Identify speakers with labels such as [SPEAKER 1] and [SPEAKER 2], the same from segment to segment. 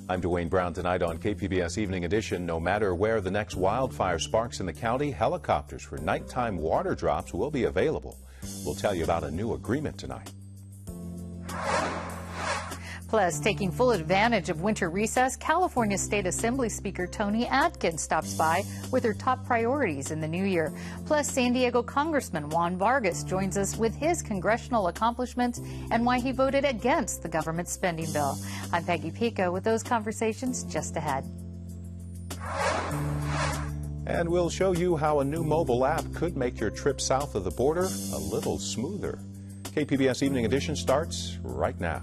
[SPEAKER 1] I'm Dwayne Brown. Tonight on KPBS Evening Edition, no matter where the next wildfire sparks in the county, helicopters for nighttime water drops will be available. We'll tell you about a new agreement tonight.
[SPEAKER 2] Plus, taking full advantage of winter recess, California State Assembly Speaker Toni Atkins stops by with her top priorities in the new year. Plus, San Diego Congressman Juan Vargas joins us with his congressional accomplishments and why he voted against the government spending bill. I'm Peggy Pico with those conversations just ahead.
[SPEAKER 1] And we'll show you how a new mobile app could make your trip south of the border a little smoother. KPBS Evening Edition starts right now.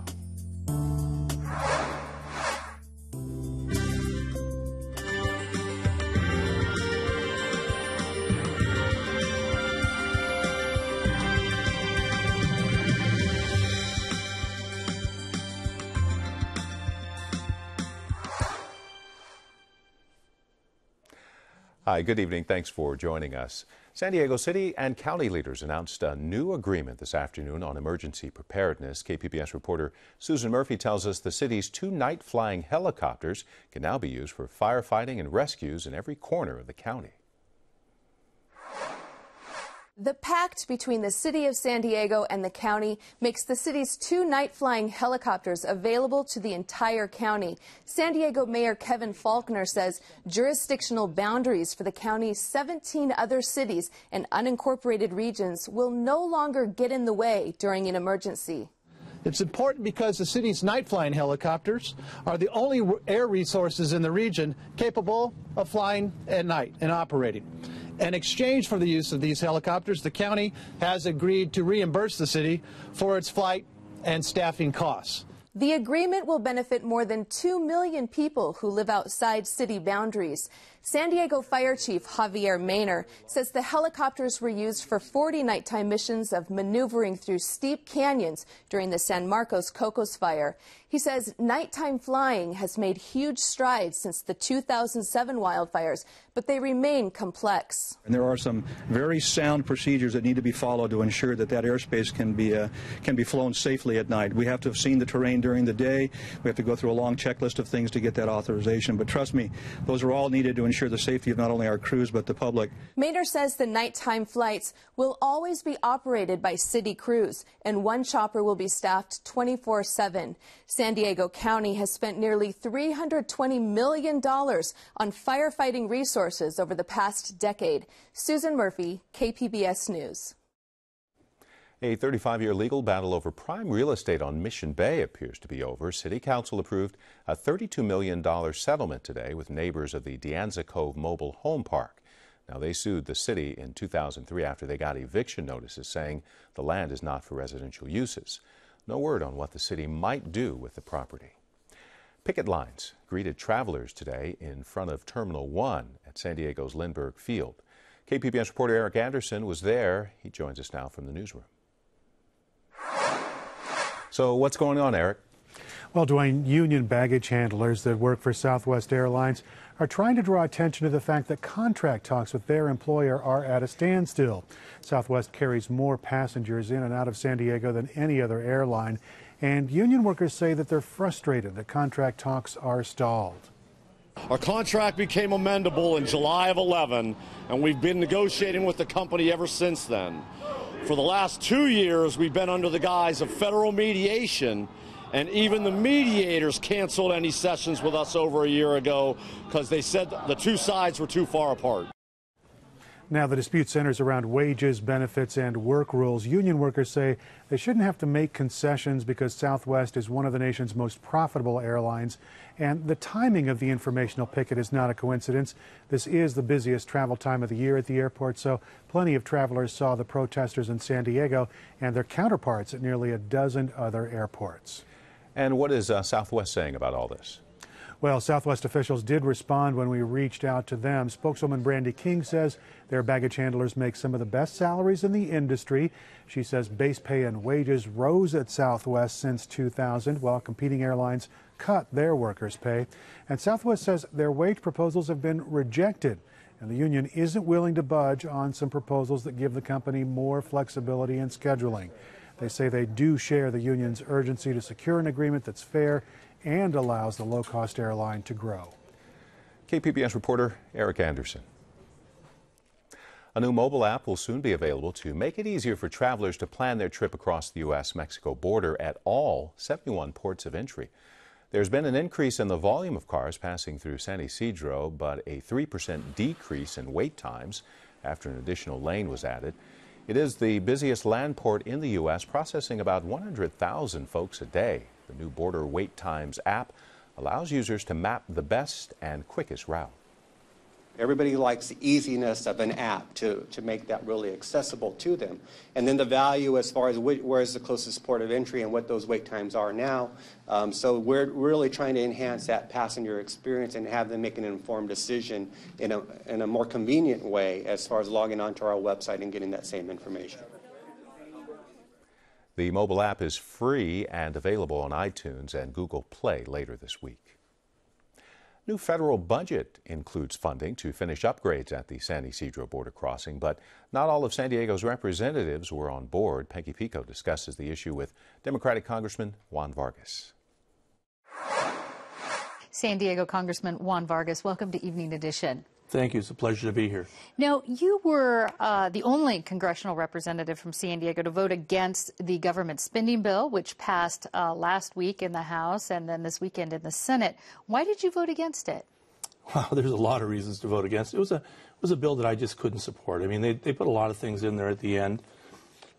[SPEAKER 1] Hi, good evening. Thanks for joining us. San Diego City and county leaders announced a new agreement this afternoon on emergency preparedness. KPBS reporter Susan Murphy tells us the city's 2 night-flying helicopters can now be used for firefighting and rescues in every corner of the county.
[SPEAKER 3] The pact between the city of San Diego and the county makes the city's 2 night-flying helicopters available to the entire county. San Diego Mayor Kevin Faulconer says jurisdictional boundaries for the county's 17 other cities and unincorporated regions will no longer get in the way during an emergency.
[SPEAKER 4] It's important because the city's night-flying helicopters are the only air resources in the region capable of flying at night and operating. In exchange for the use of these helicopters, the county has agreed to reimburse the city for its flight and staffing costs.
[SPEAKER 3] The agreement will benefit more than 2 million people who live outside city boundaries. San Diego Fire Chief Javier Maynor says the helicopters were used for 40 nighttime missions of maneuvering through steep canyons during the San Marcos Cocos fire. He says nighttime flying has made huge strides since the 2007 wildfires, but they remain complex.
[SPEAKER 5] And there are some very sound procedures that need to be followed to ensure that that airspace can be flown safely at night. We have to have seen the terrain during the day. We have to go through a long checklist of things to get that authorization. But trust me, those are all needed to ensure the safety of not only our crews but the public.
[SPEAKER 3] Maynor says the nighttime flights will always be operated by city crews, and one chopper will be staffed 24/7. San Diego County has spent nearly $320 million on firefighting resources over the past decade. Susan Murphy, KPBS News.
[SPEAKER 1] A 35-year legal battle over prime real estate on Mission Bay appears to be over. City Council approved a $32 million settlement today with neighbors of the De Anza Cove Mobile Home Park. Now, they sued the city in 2003 after they got eviction notices saying the land is not for residential uses. No word on what the city might do with the property. Picket lines greeted travelers today in front of Terminal 1 at San Diego's Lindbergh Field. KPBS reporter Eric Anderson was there. He joins us now from the newsroom. So what's going on, Eric?
[SPEAKER 6] Well, Dwayne, union baggage handlers that work for Southwest Airlines are trying to draw attention to the fact that contract talks with their employer are at a standstill. Southwest carries more passengers in and out of San Diego than any other airline, and union workers say that they're frustrated that contract talks are stalled.
[SPEAKER 7] Our contract became amendable in July of 11, and we've been negotiating with the company ever since then. For the last 2 years, we've been under the guise of federal mediation, and even the mediators canceled any sessions with us over a year ago because they said the two sides were too far apart.
[SPEAKER 6] Now, the dispute centers around wages, benefits, and work rules. Union workers say they shouldn't have to make concessions because Southwest is one of the nation's most profitable airlines. And the timing of the informational picket is not a coincidence. This is the busiest travel time of the year at the airport, so plenty of travelers saw the protesters in San Diego and their counterparts at nearly a dozen other airports.
[SPEAKER 1] And what is Southwest saying about all this?
[SPEAKER 6] Well, Southwest officials did respond when we reached out to them. Spokeswoman Brandy King says their baggage handlers make some of the best salaries in the industry. She says base pay and wages rose at Southwest since 2000, while competing airlines cut their workers' pay. And Southwest says their wage proposals have been rejected, and the union isn't willing to budge on some proposals that give the company more flexibility in scheduling. They say they do share the union's urgency to secure an agreement that's fair and allows the low-cost airline to grow.
[SPEAKER 1] KPBS reporter Eric Anderson. A new mobile app will soon be available to make it easier for travelers to plan their trip across the U.S.-Mexico border at all 71 ports of entry. There's been an increase in the volume of cars passing through San Ysidro, but a 3% decrease in wait times after an additional lane was added. It is the busiest land port in the U.S., processing about 100,000 folks a day. The new Border Wait Times app allows users to map the best and quickest route.
[SPEAKER 8] Everybody likes the easiness of an app to make that really accessible to them. And then the value as far as where is the closest port of entry and what those wait times are now. So we're really trying to enhance that passenger experience and have them make an informed decision in a more convenient way as far as logging onto our website and getting that same information.
[SPEAKER 1] The mobile app is free and available on iTunes and Google Play later this week. New federal budget includes funding to finish upgrades at the San Ysidro border crossing, but not all of San Diego's representatives were on board. Peggy Pico discusses the issue with Democratic Congressman Juan Vargas.
[SPEAKER 2] San Diego Congressman Juan Vargas, welcome to Evening Edition.
[SPEAKER 9] Thank you. It's a pleasure to be here.
[SPEAKER 2] Now, you were the only congressional representative from San Diego to vote against the government spending bill, which passed last week in the House and then this weekend in the Senate. Why did you vote against it?
[SPEAKER 9] Wow, there's a lot of reasons to vote against it. It was a bill that I just couldn't support. I mean, they put a lot of things in there at the end.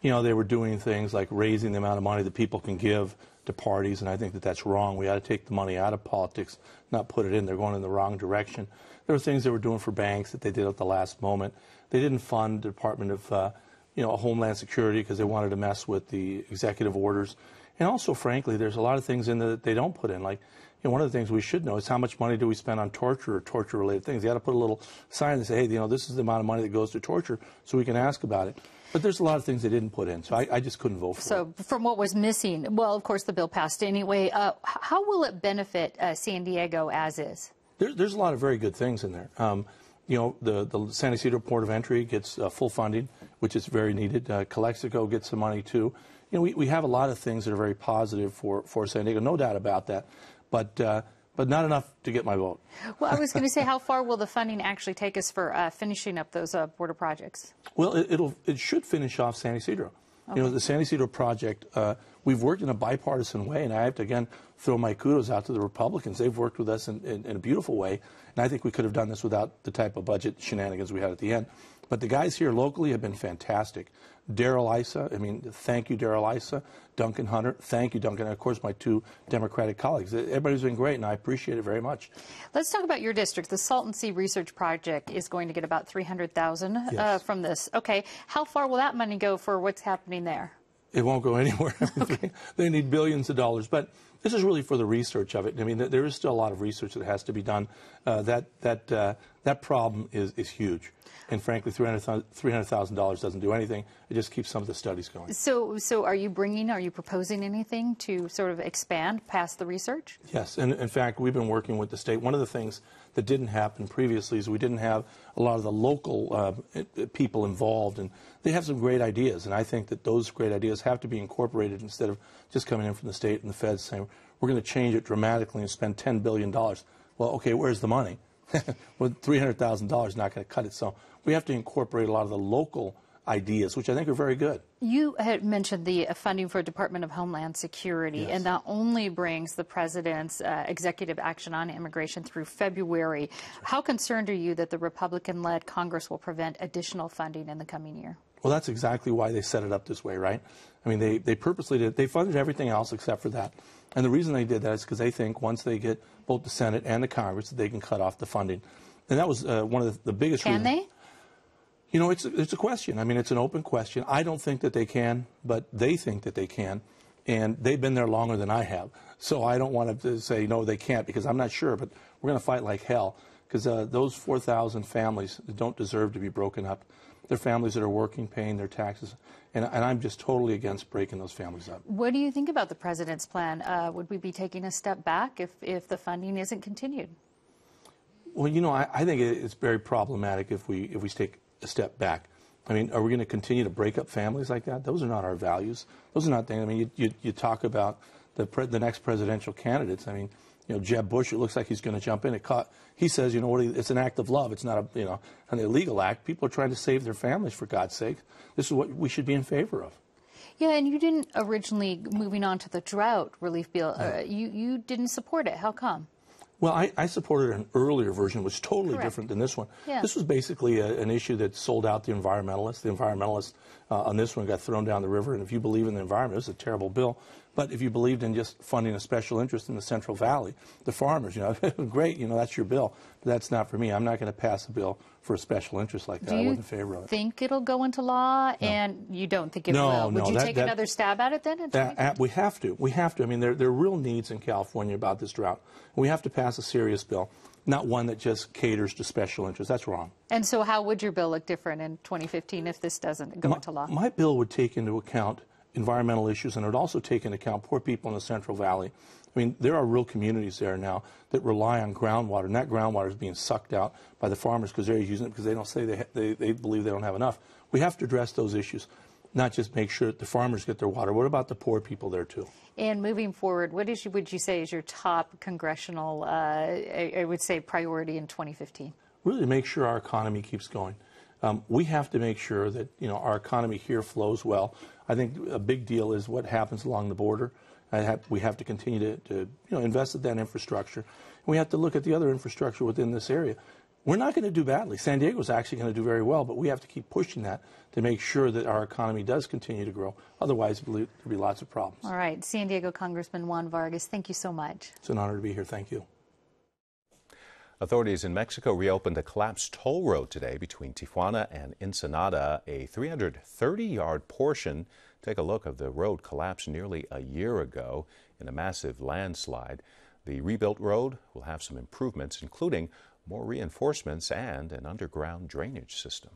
[SPEAKER 9] You know, they were doing things like raising the amount of money that people can give to parties, and I think that that's wrong. We ought to take the money out of politics, not put it in. They're going in the wrong direction. There were things they were doing for banks that they did at the last moment. They didn't fund the Department of Homeland Security because they wanted to mess with the executive orders. And also, frankly, there's a lot of things in there that they don't put in. Like, one of the things we should know is how much money do we spend on torture or torture-related things. You got to put a little sign that say, hey, this is the amount of money that goes to torture, so we can ask about it. But there's a lot of things they didn't put in, so I just couldn't vote for it.
[SPEAKER 2] So from what was missing, well, of course, the bill passed anyway. How will it benefit San Diego as is?
[SPEAKER 9] There's a lot of very good things in there. The San Ysidro Port of Entry gets full funding, which is very needed. Calexico gets some money, too. We have a lot of things that are very positive for San Diego, no doubt about that. But not enough to get my vote.
[SPEAKER 2] Well, I was going to say, how far will the funding actually take us for finishing up those border projects?
[SPEAKER 9] Well, it should finish off San Ysidro. Okay. The San Ysidro project, we've worked in a bipartisan way, and I have to, again, throw my kudos out to the Republicans. They've worked with us in a beautiful way, and I think we could have done this without the type of budget shenanigans we had at the end. But the guys here locally have been fantastic. Daryl Issa, thank you, Daryl Issa. Duncan Hunter, thank you, Duncan. And, of course, my two Democratic colleagues. Everybody's been great, and I appreciate it very much.
[SPEAKER 2] Let's talk about your district. The Salton Sea Research Project is going to get about $300,000
[SPEAKER 9] yes.
[SPEAKER 2] From this. Okay. How far will that money go for what's happening there?
[SPEAKER 9] It won't go anywhere.
[SPEAKER 2] Okay.
[SPEAKER 9] They need billions of dollars. But this is really for the research of it. There is still a lot of research that has to be done. That problem is huge. And frankly, $300,000 doesn't do anything. It just keeps some of the studies going.
[SPEAKER 2] So are you proposing anything to sort of expand past the research?
[SPEAKER 9] Yes. And in fact, we've been working with the state. One of the things that didn't happen previously is we didn't have a lot of the local people involved. And they have some great ideas. And I think that those great ideas have to be incorporated instead of just coming in from the state and the feds saying, we're going to change it dramatically and spend $10 billion. Well, okay, where's the money? Well, $300,000 is not going to cut it. So we have to incorporate a lot of the local ideas, which I think are very good.
[SPEAKER 2] You had mentioned the funding for Department of Homeland Security,
[SPEAKER 9] yes.
[SPEAKER 2] And that only brings the president's executive action on immigration through February. How concerned are you that the Republican-led Congress will prevent additional funding in the coming year?
[SPEAKER 9] Well, that's exactly why they set it up this way, right? They purposely did. They funded everything else except for that. And the reason they did that is because they think once they get both the Senate and the Congress, that they can cut off the funding. And that was one of the biggest reasons.
[SPEAKER 2] Can they?
[SPEAKER 9] It's a question. It's an open question. I don't think that they can, but they think that they can. And they've been there longer than I have. So I don't want to say, no, they can't, because I'm not sure. But we're going to fight like hell, because those 4,000 families don't deserve to be broken up. They're families that are working, paying their taxes. And I'm just totally against breaking those families up.
[SPEAKER 2] What do you think about the president's plan? Would we be taking a step back if the funding isn't continued?
[SPEAKER 9] Well, I think it's very problematic if we take a step back. Are we going to continue to break up families like that? Those are not our values. Those are not things. You talk about the next presidential candidates. I mean, you know, Jeb Bush, it looks like he's going to jump in. He says, you know what, it's an act of love. It's not a, you know, an illegal act. People are trying to save their families, for God's sake. This is what we should be in favor of.
[SPEAKER 2] Yeah, and you didn't originally, moving on to the drought relief bill, you didn't support it. How come?
[SPEAKER 9] Well, I supported an earlier version, which was totally
[SPEAKER 2] Correct.
[SPEAKER 9] different than this one.
[SPEAKER 2] Yeah.
[SPEAKER 9] This was basically an issue that sold out the environmentalists. The environmentalists on this one got thrown down the river, and if you believe in the environment, it was a terrible bill. But if you believed in just funding a special interest in the Central Valley, the farmers, you know, great, you know, that's your bill. But that's not for me. I'm not going to pass a bill for a special interest like that. I wasn't in favor of it.
[SPEAKER 2] Do you think it'll go into law? No. And you don't think it will? Would you take another stab at it then?
[SPEAKER 9] We have to. We have to. I mean, there are real needs in California about this drought. We have to pass a serious bill, not one that just caters to special interests. That's wrong.
[SPEAKER 2] And so how would your bill look different in 2015 if this doesn't go into law?
[SPEAKER 9] My bill would take into account environmental issues, and it would also take into account poor people in the Central Valley. I mean, there are real communities there now that rely on groundwater, and that groundwater is being sucked out by the farmers because they're using it because they don't say they believe they don't have enough. We have to address those issues, not just make sure that the farmers get their water. What about the poor people there, too? And
[SPEAKER 2] moving forward, what would you say is your top congressional, I would say, priority in 2015? Really to make sure our economy keeps going. We have to make sure that, you know, our economy here flows well. I think a big deal is what happens along the border. We have to continue to you know, invest in that infrastructure. We have to look at the other infrastructure within this area. We're not going to do badly. San Diego's actually going to do very well, but we have to keep pushing that to make sure that our economy does continue to grow. Otherwise, there'll be lots of problems. All right. San Diego Congressman Juan Vargas, thank you so much. It's an honor to be here. Thank you.
[SPEAKER 1] Authorities in Mexico reopened a collapsed toll road today between Tijuana and Ensenada, a 330-yard portion. Take a look. Of the road collapsed nearly a year ago in a massive landslide. The rebuilt road will have some improvements, including more reinforcements and an underground drainage system.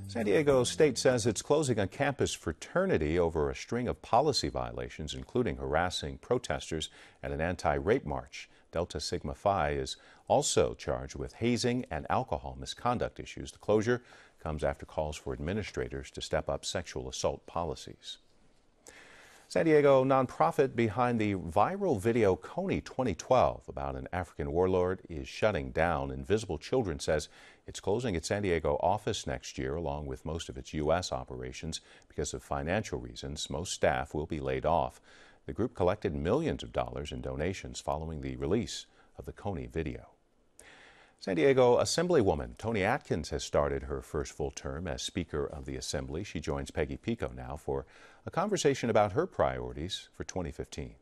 [SPEAKER 1] San Diego State says it's closing a campus fraternity over a string of policy violations, including harassing protesters at an anti-rape march. Delta Sigma Phi is also charged with hazing and alcohol misconduct issues. The closure comes after calls for administrators to step up sexual assault policies. San Diego nonprofit behind the viral video Kony 2012 about an African warlord is shutting down. Invisible Children says it's closing its San Diego office next year, along with most of its U.S. operations. Because of financial reasons, most staff will be laid off. The group collected millions of dollars in donations following the release of the Kony video. San Diego Assemblywoman Toni Atkins has started her first full term as Speaker of the Assembly. She joins Peggy Pico now for a conversation about her priorities for 2015.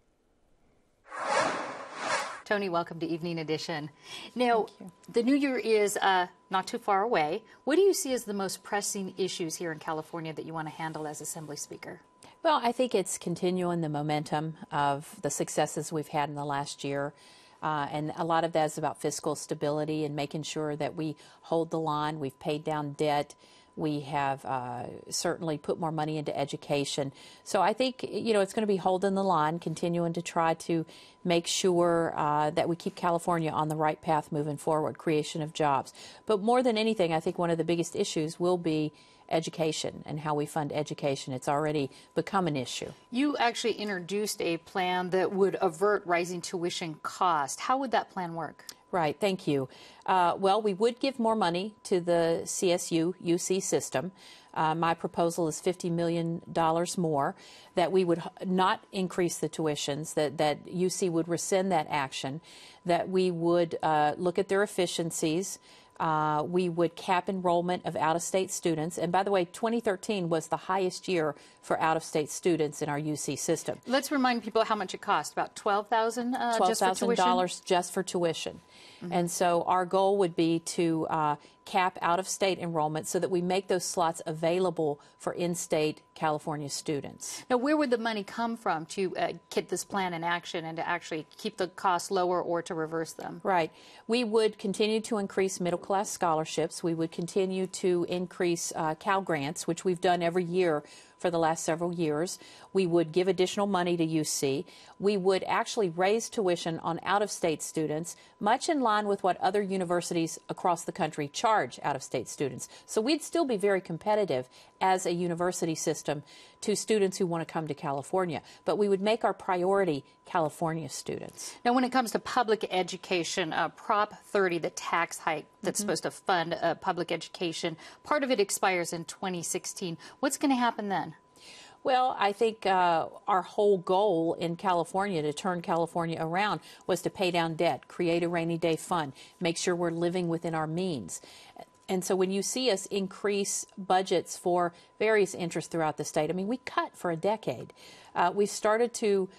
[SPEAKER 2] Toni, welcome to Evening Edition. Now, the new year is not too far away. What do you see as the most pressing issues here in California that you want to handle as Assembly Speaker?
[SPEAKER 10] Well, I think it's continuing the momentum of the successes we've had in the last year. And a lot of that is about fiscal stability and making sure that we hold the line. We've paid down debt. We have certainly put more money into education. So I think, you know, it's going to be holding the line, continuing to try to make sure that we keep California on the right path moving forward, creation of jobs. But more than anything, I think one of the biggest issues will be education and how we fund education. It's already become an issue.
[SPEAKER 2] You actually introduced a plan that would avert rising tuition cost. How would that plan work?
[SPEAKER 10] Right, thank you. Well, we would give more money to the CSU-UC system. My proposal is $50 million more, that we would not increase the tuitions, that UC would rescind that action, that we would look at their efficiencies. We would cap enrollment of out-of-state students. And by the way, 2013 was the highest year for out-of-state students in our UC system.
[SPEAKER 2] Let's remind people how much it cost, about $12,000 just for tuition?
[SPEAKER 10] $12,000 just for tuition. Mm-hmm. And so our goal would be to cap out-of-state enrollment so that we make those slots available for in-state California students.
[SPEAKER 2] Now, where would the money come from to get this plan in action and to actually keep the costs lower or to reverse them?
[SPEAKER 10] Right. We would continue to increase middle-class scholarships. We would continue to increase Cal Grants, which we've done every year for the last several years. We would give additional money to UC. We would actually raise tuition on out-of-state students, much in line with what other universities across the country charge out-of-state students. So we'd still be very competitive as a university system to students who want to come to California. But we would make our priority California students.
[SPEAKER 2] Now, when it comes to public education, Prop 30, the tax hike that's supposed to fund public education, part of it expires in 2016. What's going to happen then?
[SPEAKER 10] Well, I think our whole goal in California to turn California around was to pay down debt, create a rainy day fund, make sure we're living within our means. And so when you see us increase budgets for various interests throughout the state, I mean, we cut for a decade. We've started to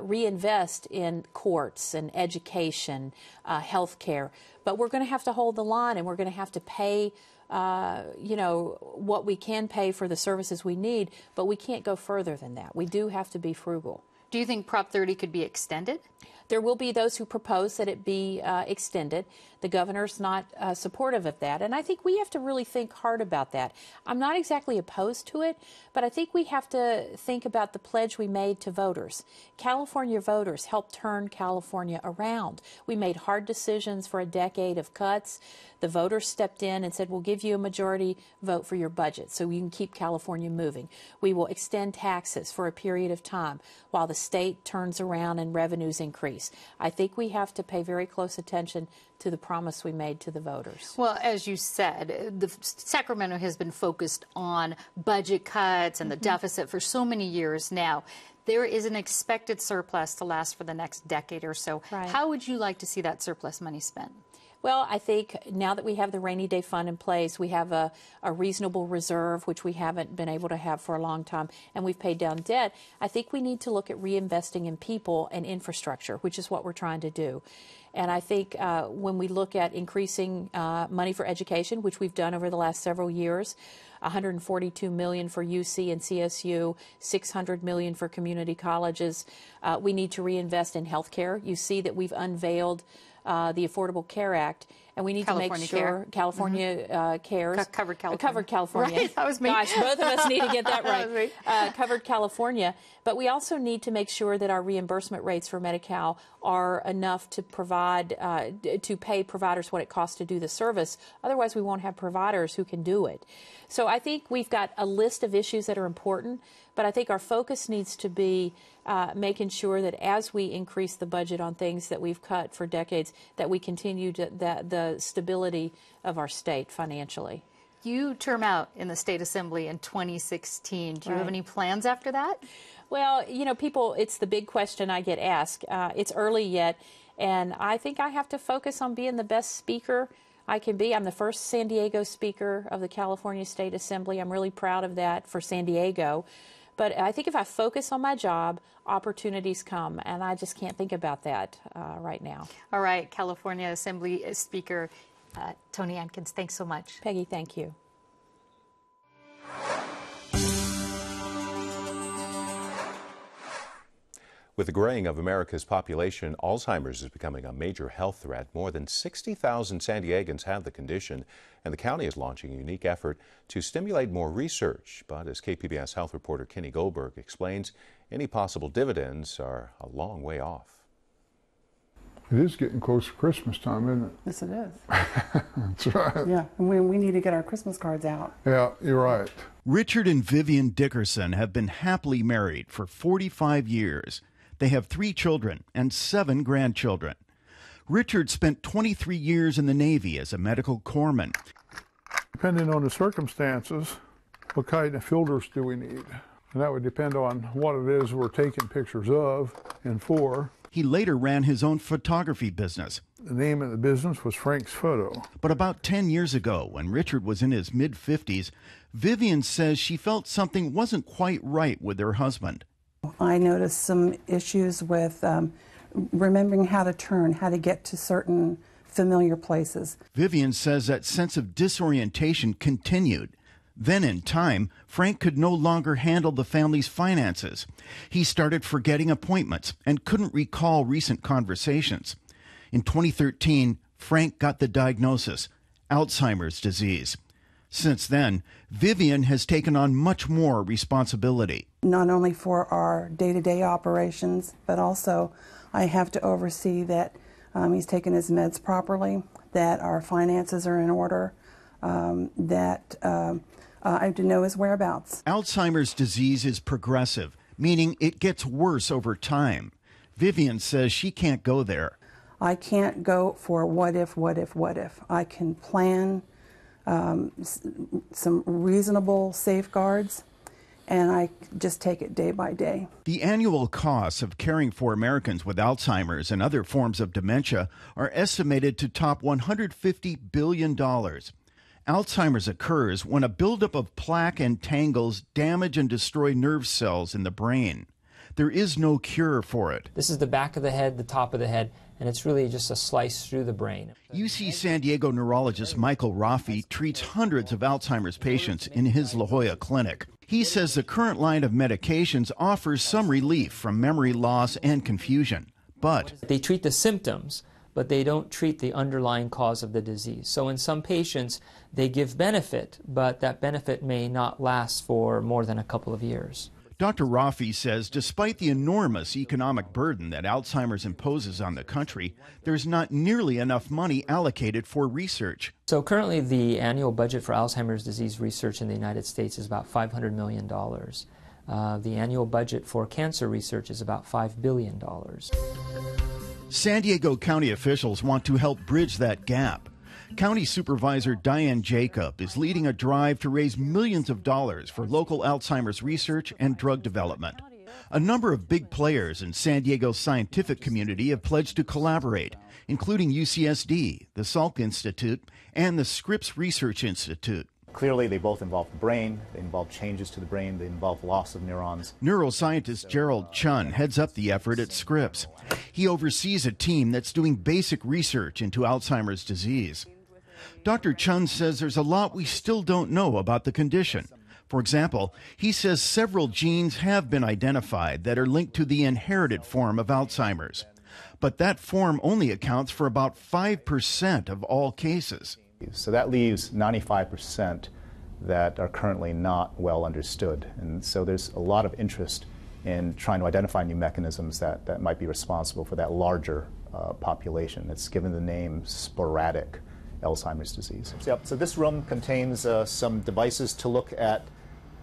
[SPEAKER 10] reinvest in courts and education, health care. But we're going to have to hold the line, and we're going to have to pay what we can pay for the services we need, but we can't go further than that. We do have to be frugal.
[SPEAKER 2] Do you think Prop 30 could be extended?
[SPEAKER 10] There will be those who propose that it be extended. The governor's not supportive of that, and I think we have to really think hard about that. I'm not exactly opposed to it, but I think we have to think about the pledge we made to voters. California voters helped turn California around. We made hard decisions for a decade of cuts. The voters stepped in and said, we'll give you a majority vote for your budget so you can keep California moving. We will extend taxes for a period of time while the state turns around and revenues increase. I think we have to pay very close attention to the promise we made to the voters.
[SPEAKER 2] Well, as you said, Sacramento has been focused on budget cuts and the deficit for so many years now. There is an expected surplus to last for the next decade or so.
[SPEAKER 10] Right.
[SPEAKER 2] How would you like to see that surplus money spent?
[SPEAKER 10] Well, I think now that we have the rainy day fund in place, we have a reasonable reserve, which we haven't been able to have for a long time, and we've paid down debt. I think we need to look at reinvesting in people and infrastructure, which is what we're trying to do. And I think when we look at increasing money for education, which we've done over the last several years, $142 million for UC and CSU, $600 million for community colleges. We need to reinvest in health care. You see that we've unveiled the Affordable Care Act, and we need to make sure California cares.
[SPEAKER 2] Covered California.
[SPEAKER 10] Covered California.
[SPEAKER 2] Right, that was me.
[SPEAKER 10] Gosh, both of us need to get that right. Covered California. But we also need to make sure that our reimbursement rates for Medi-Cal are enough to provide, to pay providers what it costs to do the service. Otherwise, we won't have providers who can do it. So I think we've got a list of issues that are important, but I think our focus needs to be making sure that as we increase the budget on things that we've cut for decades, that we continue the stability of our state financially.
[SPEAKER 2] You term out in the State Assembly in 2016. Do you have any plans after that?
[SPEAKER 10] Well, you know, it's the big question I get asked. It's early yet, and I think I have to focus on being the best speaker I can be. I'm the first San Diego speaker of the California State Assembly. I'm really proud of that for San Diego. But I think if I focus on my job, opportunities come, and I just can't think about that right now.
[SPEAKER 2] All right, California Assembly Speaker Toni Atkins, thanks so much.
[SPEAKER 10] Peggy, thank you.
[SPEAKER 1] With the graying of America's population, Alzheimer's is becoming a major health threat. More than 60,000 San Diegans have the condition, and the county is launching a unique effort to stimulate more research. But as KPBS health reporter Kenny Goldberg explains, any possible dividends are a long way off.
[SPEAKER 11] It is getting close to Christmas time, isn't it?
[SPEAKER 12] Yes, it is.
[SPEAKER 11] That's right.
[SPEAKER 12] Yeah, we need to get our Christmas cards out.
[SPEAKER 11] Yeah, you're right.
[SPEAKER 13] Richard and Vivian Dickerson have been happily married for 45 years. They have 3 children and 7 grandchildren. Richard spent 23 years in the Navy as a medical corpsman.
[SPEAKER 11] Depending on the circumstances, what kind of filters do we need? And that would depend on what it is we're taking pictures of and for.
[SPEAKER 13] He later ran his own photography business.
[SPEAKER 11] The name of the business was Frank's Photo.
[SPEAKER 13] But about 10 years ago, when Richard was in his mid-50s, Vivian says she felt something wasn't quite right with her husband.
[SPEAKER 12] I noticed some issues with remembering how to turn, how to get to certain familiar places.
[SPEAKER 13] Vivian says that sense of disorientation continued. Then in time, Frank could no longer handle the family's finances. He started forgetting appointments and couldn't recall recent conversations. In 2013, Frank got the diagnosis, Alzheimer's disease. Since then, Vivian has taken on much more responsibility.
[SPEAKER 12] Not only for our day-to-day operations, but also I have to oversee that he's taken his meds properly, that our finances are in order, that I have to know his whereabouts.
[SPEAKER 13] Alzheimer's disease is progressive, meaning it gets worse over time. Vivian says she can't go there.
[SPEAKER 12] I can't go for what if. I can plan some reasonable safeguards, and I just take it day by day.
[SPEAKER 13] The annual costs of caring for Americans with Alzheimer's and other forms of dementia are estimated to top $150 billion. Alzheimer's occurs when a buildup of plaque and tangles damage and destroy nerve cells in the brain. There is no cure for it.
[SPEAKER 14] This is the back of the head, the top of the head, and it's really just a slice through the brain.
[SPEAKER 13] UC San Diego neurologist Michael Raffi treats hundreds of Alzheimer's patients in his La Jolla clinic. He says the current line of medications offers some relief from memory loss and confusion, but
[SPEAKER 14] they treat the symptoms, but they don't treat the underlying cause of the disease. So in some patients, they give benefit, but that benefit may not last for more than a couple of years.
[SPEAKER 13] Dr. Raffi says despite the enormous economic burden that Alzheimer's imposes on the country, there's not nearly enough money allocated for research.
[SPEAKER 14] So currently the annual budget for Alzheimer's disease research in the United States is about $500 million. The annual budget for cancer research is about $5 billion.
[SPEAKER 13] San Diego County officials want to help bridge that gap. County Supervisor Diane Jacob is leading a drive to raise millions of dollars for local Alzheimer's research and drug development. A number of big players in San Diego's scientific community have pledged to collaborate, including UCSD, the Salk Institute, and the Scripps Research Institute.
[SPEAKER 15] Clearly, they both involve the brain, they involve changes to the brain, they involve loss of neurons.
[SPEAKER 13] Neuroscientist Gerald Chun heads up the effort at Scripps. He oversees a team that's doing basic research into Alzheimer's disease. Dr. Chun says there's a lot we still don't know about the condition. For example, he says several genes have been identified that are linked to the inherited form of Alzheimer's. But that form only accounts for about 5% of all cases.
[SPEAKER 15] So that leaves 95% that are currently not well understood. And so there's a lot of interest in trying to identify new mechanisms that might be responsible for that larger population. It's given the name sporadic Alzheimer's disease. So this room contains some devices to look at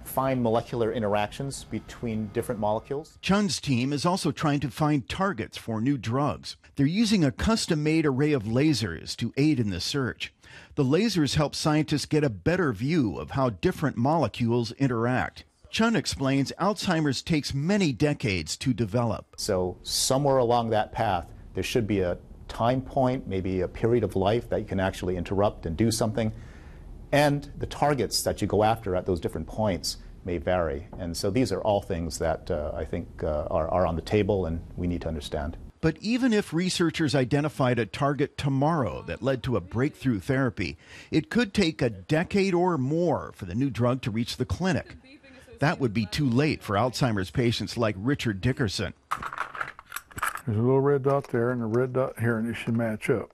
[SPEAKER 15] fine molecular interactions between different molecules.
[SPEAKER 13] Chun's team is also trying to find targets for new drugs. They're using a custom-made array of lasers to aid in the search. The lasers help scientists get a better view of how different molecules interact. Chun explains Alzheimer's takes many decades to develop.
[SPEAKER 15] So somewhere along that path, there should be a time point, maybe a period of life that you can actually interrupt and do something. And the targets that you go after at those different points may vary. And so these are all things that I think are on the table and we need to understand.
[SPEAKER 13] But even if researchers identified a target tomorrow that led to a breakthrough therapy, it could take a decade or more for the new drug to reach the clinic. That would be too late for Alzheimer's patients like Richard Dickerson.
[SPEAKER 11] There's a little red dot there and a red dot here, and it should match up.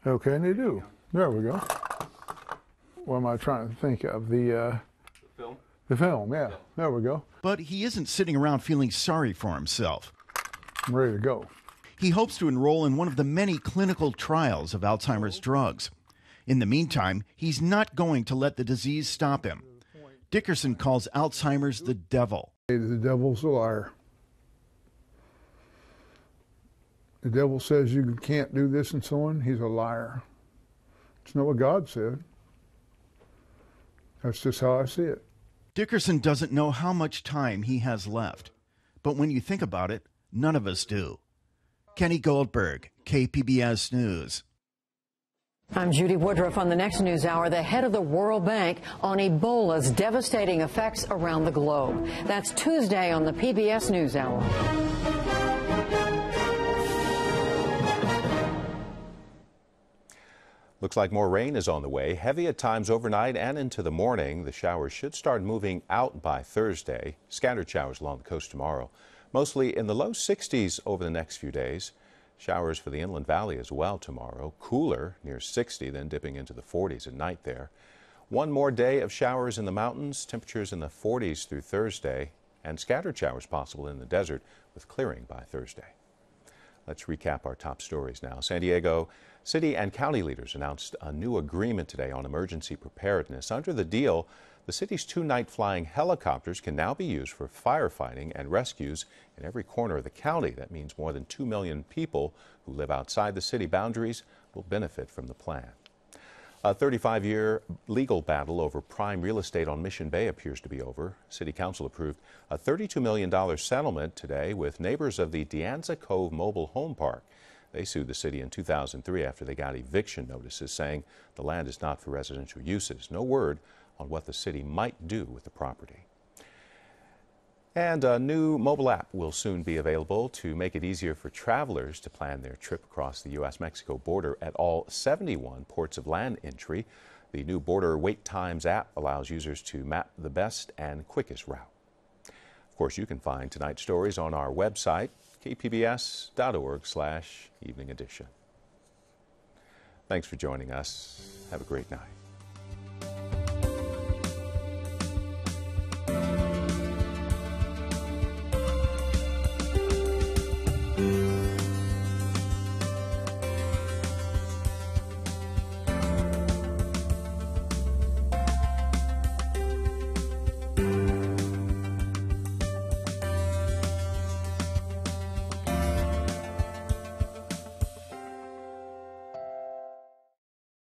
[SPEAKER 11] Okay, and they do. There we go. What am I trying to think of? The film? The film, yeah. There we go.
[SPEAKER 13] But he isn't sitting around feeling sorry for himself.
[SPEAKER 11] I'm ready to go.
[SPEAKER 13] He hopes to enroll in one of the many clinical trials of Alzheimer's drugs. In the meantime, he's not going to let the disease stop him. Dickerson calls Alzheimer's the devil.
[SPEAKER 11] The devil's a liar. The devil says you can't do this and so on. He's a liar. It's not what God said. That's just how I see it.
[SPEAKER 13] Dickerson doesn't know how much time he has left. But when you think about it, none of us do. Kenny Goldberg, KPBS News.
[SPEAKER 16] I'm Judy Woodruff on the next news hour. The head of the World Bank on Ebola's devastating effects around the globe. That's Tuesday on the PBS NewsHour.
[SPEAKER 1] Looks like more rain is on the way, heavy at times overnight and into the morning. The showers should start moving out by Thursday. Scattered showers along the coast tomorrow. Mostly in the low 60s over the next few days. Showers for the Inland Valley as well tomorrow. Cooler near 60, then dipping into the 40s at night there. One more day of showers in the mountains, temperatures in the 40s through Thursday, and scattered showers possible in the desert with clearing by Thursday. Let's recap our top stories now. San Diego city and county leaders announced a new agreement today on emergency preparedness. Under the deal, the city's 2 night-flying helicopters can now be used for firefighting and rescues in every corner of the county. That means more than 2 million people who live outside the city boundaries will benefit from the plan. A 35-year legal battle over prime real estate on Mission Bay appears to be over. City Council approved a $32 million settlement today with neighbors of the De Anza Cove Mobile Home Park. They sued the city in 2003 after they got eviction notices saying the land is not for residential uses. No word on what the city might do with the property. And a new mobile app will soon be available to make it easier for travelers to plan their trip across the U.S.-Mexico border at all 71 ports of land entry. The new Border Wait Times app allows users to map the best and quickest route. Of course, you can find tonight's stories on our website, kpbs.org/evening edition. Thanks for joining us. Have a great night.